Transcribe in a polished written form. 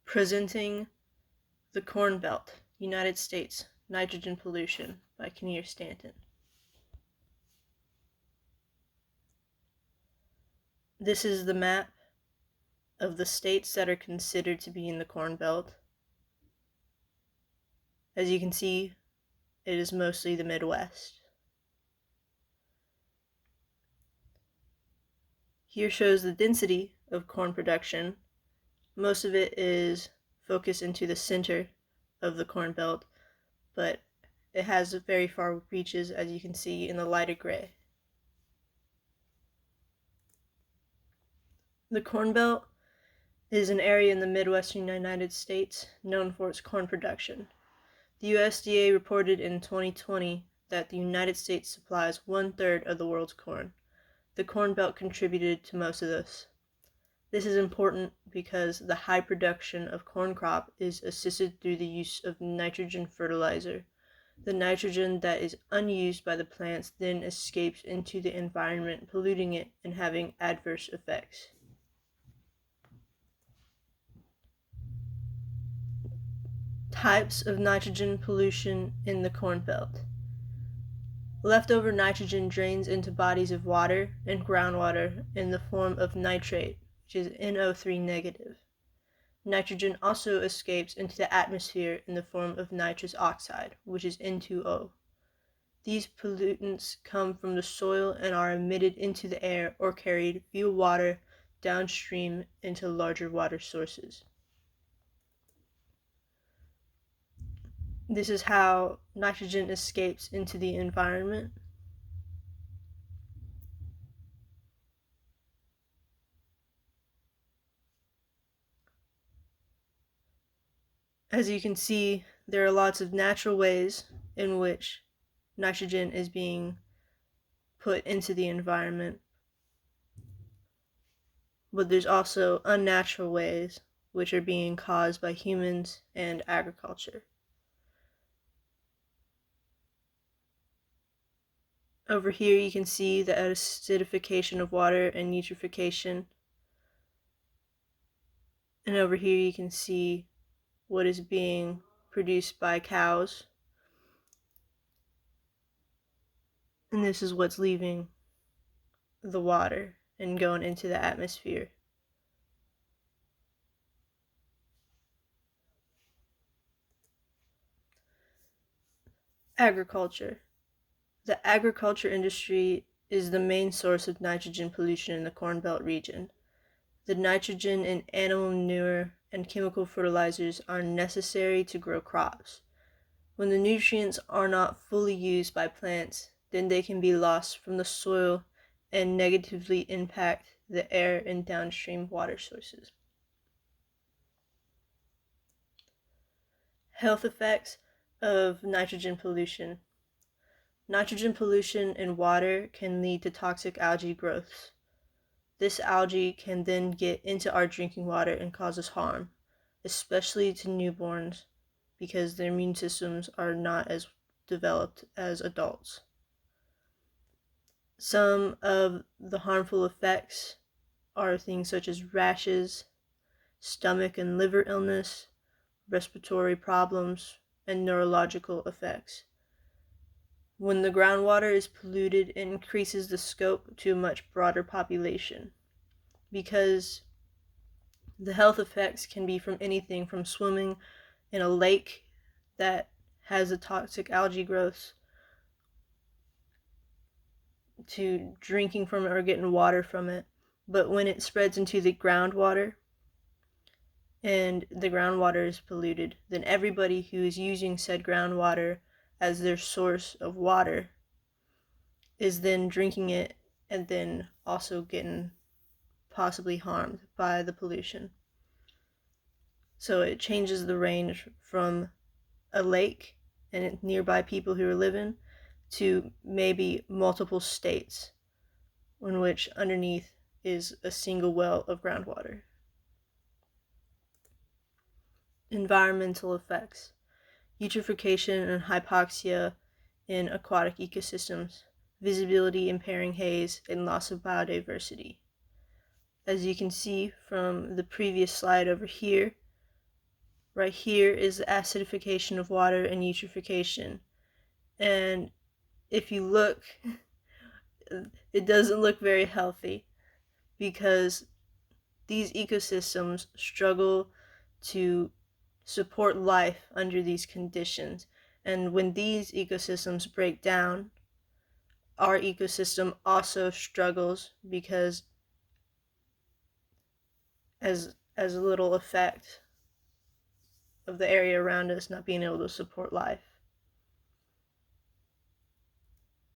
Presenting the Corn Belt, United States, Nitrogen Pollution by Kinnear Stanton. This is the map of the states that are considered to be in the Corn Belt. As you can see, it is mostly the Midwest. Here shows the density of corn production. Most of it is focused into the center of the Corn Belt, but it has very far reaches, as you can see in the lighter gray. The Corn Belt is an area in the Midwestern United States known for its corn production. The USDA reported in 2020 that the United States supplies 1/3 of the world's corn. The Corn Belt contributed to most of this. This is important because the high production of corn crop is assisted through the use of nitrogen fertilizer. The nitrogen that is unused by the plants then escapes into the environment, polluting it and having adverse effects. Types of nitrogen pollution in the Corn Belt. Leftover nitrogen drains into bodies of water and groundwater in the form of nitrate, which is NO3 negative. Nitrogen also escapes into the atmosphere in the form of nitrous oxide, which is N2O. These pollutants come from the soil and are emitted into the air or carried via water downstream into larger water sources. This is how nitrogen escapes into the environment. As you can see, there are lots of natural ways in which nitrogen is being put into the environment, but there's also unnatural ways which are being caused by humans and agriculture. Over here you can see the acidification of water and eutrophication. And over here you can see what is being produced by cows. And this is what's leaving the water and going into the atmosphere. Agriculture. The agriculture industry is the main source of nitrogen pollution in the Corn Belt region. The nitrogen in animal manure and chemical fertilizers are necessary to grow crops. When the nutrients are not fully used by plants, then they can be lost from the soil and negatively impact the air and downstream water sources. Health effects of nitrogen pollution. Nitrogen pollution in water can lead to toxic algae growths. This algae can then get into our drinking water and causes harm, especially to newborns, because their immune systems are not as developed as adults. Some of the harmful effects are things such as rashes, stomach and liver illness, respiratory problems, and neurological effects. When the groundwater is polluted, it increases the scope to a much broader population, because the health effects can be from anything from swimming in a lake that has a toxic algae growth to drinking from it or getting water from it. But when it spreads into the groundwater and the groundwater is polluted, then everybody who is using said groundwater as their source of water is then drinking it and then also getting possibly harmed by the pollution. So it changes the range from a lake and nearby people who are living to maybe multiple states in which underneath is a single well of groundwater. Environmental effects. Eutrophication and hypoxia in aquatic ecosystems, visibility impairing haze, and loss of biodiversity. As you can see from the previous slide over here, Right here is the acidification of water and eutrophication. And if you look, it doesn't look very healthy, because these ecosystems struggle to support life under these conditions. And when these ecosystems break down, our ecosystem also struggles, because as a little effect of the area around us not being able to support life.